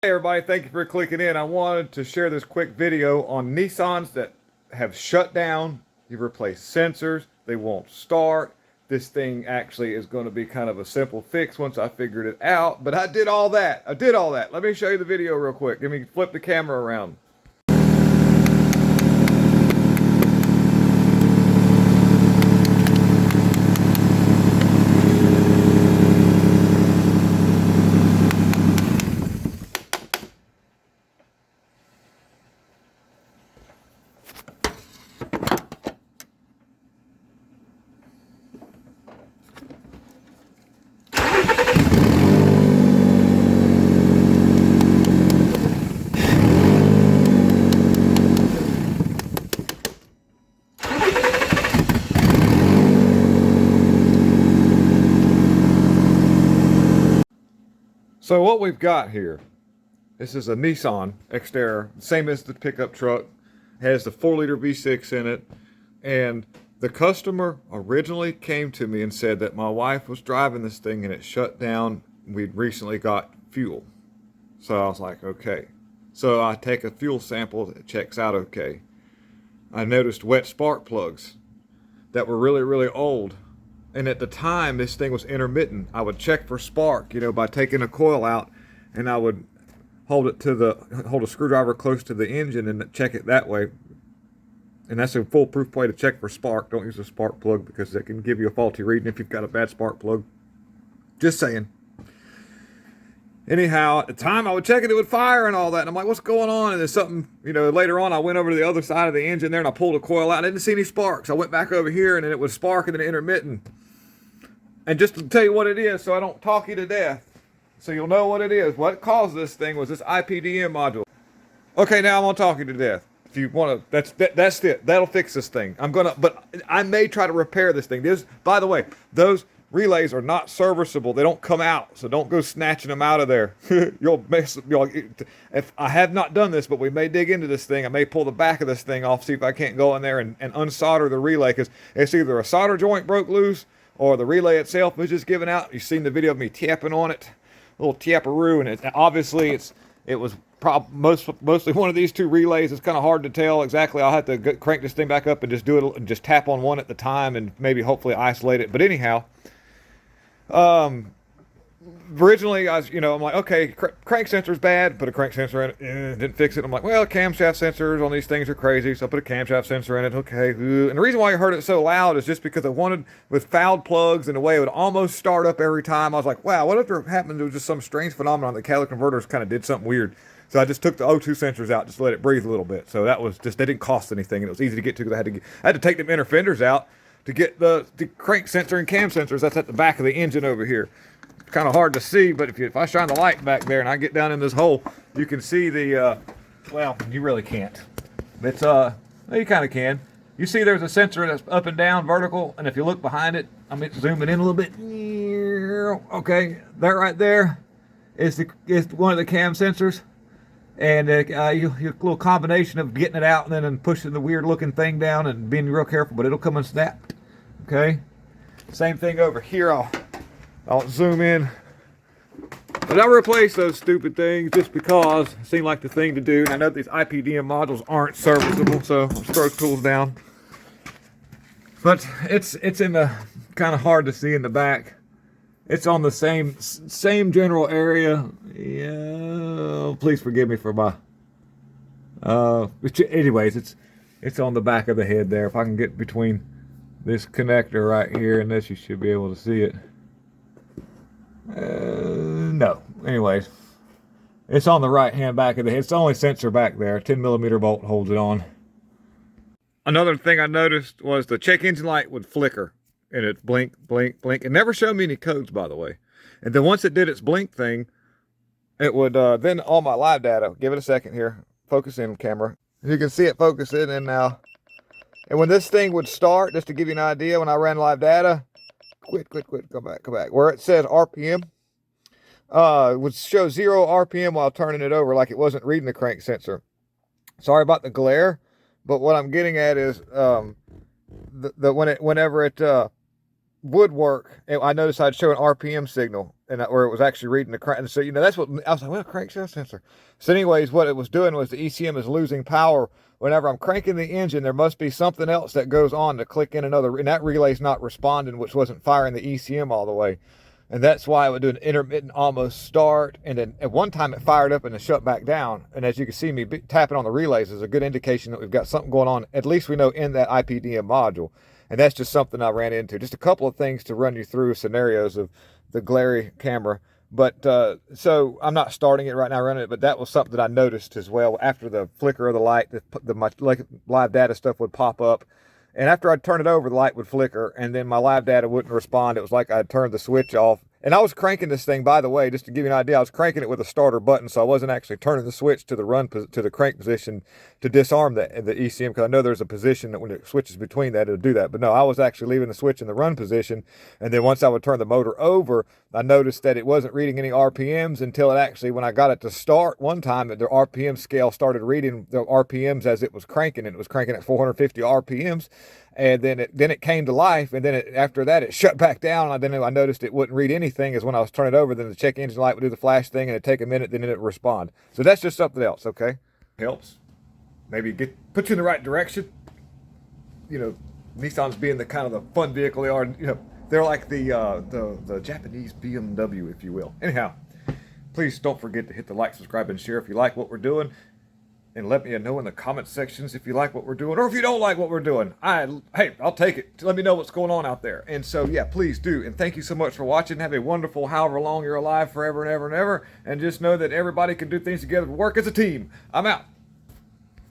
Hey everybody, thank you for clicking in. I wanted to share this quick video on Nissans that have shut down. You've replaced sensors, they won't start. This thing actually is going to be kind of a simple fix once I figured it out, but I did all that. Let me show you the video real quick. Let me flip the camera around. So what we've got here, this is a Nissan Xterra, same as the pickup truck, has the 4-liter V6 in it, and the customer originally came to me and said that my wife was driving this thing and it shut down. We'd recently got fuel. So I was like, okay. So I take a fuel sample, it checks out okay. I noticed wet spark plugs that were really, really old. And at the time, this thing was intermittent. I would check for spark, by taking a coil out, and I would hold a screwdriver close to the engine and check it that way. And that's a foolproof way to check for spark. Don't use a spark plug because it can give you a faulty reading if you've got a bad spark plug. Just saying. Anyhow, at the time I would check it, it would fire and all that. And I'm like, what's going on? And there's something, later on I went over to the other side of the engine there and I pulled a coil out. And I didn't see any sparks. I went back over here and then it was spark and then intermittent. And just to tell you what it is, so I don't talk you to death, so you'll know what it is. What caused this thing was this IPDM module. Okay, now I'm gonna talk you to death. If you want to, that's it. That'll fix this thing. But I may try to repair this thing. By the way, those relays are not serviceable. They don't come out, so don't go snatching them out of there. If I have not done this, but we may dig into this thing. I may pull the back of this thing off, see if I can't go in there and unsolder the relay, because it's either a solder joint broke loose or the relay itself was just giving out. You've seen the video of me tapping on it, a little tapperoo, and obviously it was mostly one of these two relays. It's kind of hard to tell exactly. I'll have to crank this thing back up and just do it and just tap on one at the time and maybe hopefully isolate it. But anyhow, originally I'm like, okay, crank sensor's bad, put a crank sensor in it, didn't fix it. I'm like, well, camshaft sensors on these things are crazy, so I put a camshaft sensor in it, okay. And the reason why I heard it so loud is just because I wanted, with fouled plugs and the way it would almost start up every time, I was like, wow, what if there happened to just some strange phenomenon that catalytic converters kind of did something weird. So I just took the O2 sensors out just to let it breathe a little bit. So that was just, they didn't cost anything, and it was easy to get to because I had to take them inner fenders out to get the crank sensor and cam sensors. That's at the back of the engine over here. Kind of hard to see, but if I shine the light back there and I get down in this hole, you can see the well, you really can't. It's well, you kind of can. You see there's a sensor that's up and down vertical, and if you look behind it, I'm zooming in a little bit. Okay, that right there is one of the cam sensors, and you a little combination of getting it out and then pushing the weird looking thing down and being real careful, but it'll come and snap. Okay, same thing over here. I'll zoom in. But I replace those stupid things just because it seemed like the thing to do. And I know these IPDM modules aren't serviceable, so stroke tools down. But it's in the kind of hard to see in the back. It's on the same general area. Yeah, please forgive me for my. Anyways, it's on the back of the head there. If I can get between this connector right here and this, you should be able to see it. No. Anyways, it's on the right hand back of the head. It's the only sensor back there. 10mm bolt holds it on. Another thing I noticed was the check engine light would flicker and it blink, blink, blink. It never showed me any codes, by the way. And then once it did its blink thing, it would then all my live data. Give it a second here. Focus in, camera. You can see it focusing in now. And when this thing would start, just to give you an idea, when I ran live data, quit, go back. Where it says RPM, would show 0 RPM while turning it over, like it wasn't reading the crank sensor. Sorry about the glare, but what I'm getting at is whenever it would work, I noticed I'd show an RPM signal. and where it was actually reading the crank. And so, that's what I was like, well, crankshaft sensor. So anyways, what it was doing was the ECM is losing power. Whenever I'm cranking the engine, there must be something else that goes on to click in another, and that relay's not responding, which wasn't firing the ECM all the way. And that's why I would do an intermittent almost start. And then at one time it fired up and then shut back down. And as you can see me tapping on the relays is a good indication that we've got something going on, at least we know, in that IPDM module. And that's just something I ran into. Just a couple of things to run you through scenarios of the glary camera. But so I'm not starting it right now, running it, but that was something that I noticed as well. After the flicker of the light, my live data stuff would pop up. And after I'd turn it over, the light would flicker, and then my live data wouldn't respond. It was like I'd turned the switch off. And I was cranking this thing, by the way, just to give you an idea, I was cranking it with a starter button, so I wasn't actually turning the switch to the crank position to disarm the ECM, because I know there's a position that when it switches between that, it'll do that. But no, I was actually leaving the switch in the run position, and then once I would turn the motor over, I noticed that it wasn't reading any RPMs until it actually, when I got it to start one time, the RPM scale started reading the RPMs as it was cranking, and it was cranking at 450 RPMs. And then it came to life, and then after that it shut back down. And then I noticed it wouldn't read anything. As when I was turning it over, then the check engine light would do the flash thing, and it'd take a minute, then it'd respond. So that's just something else, okay? Helps. Maybe put you in the right direction. Nissan's being the kind of the fun vehicle they are. They're like the Japanese BMW, if you will. Anyhow, please don't forget to hit the like, subscribe, and share if you like what we're doing. And let me know in the comment sections if you like what we're doing, or if you don't like what we're doing. Hey, I'll take it. Let me know what's going on out there. And so, yeah, please do. And thank you so much for watching. Have a wonderful, however long you're alive, forever and ever and ever. And just know that everybody can do things together, work as a team. I'm out.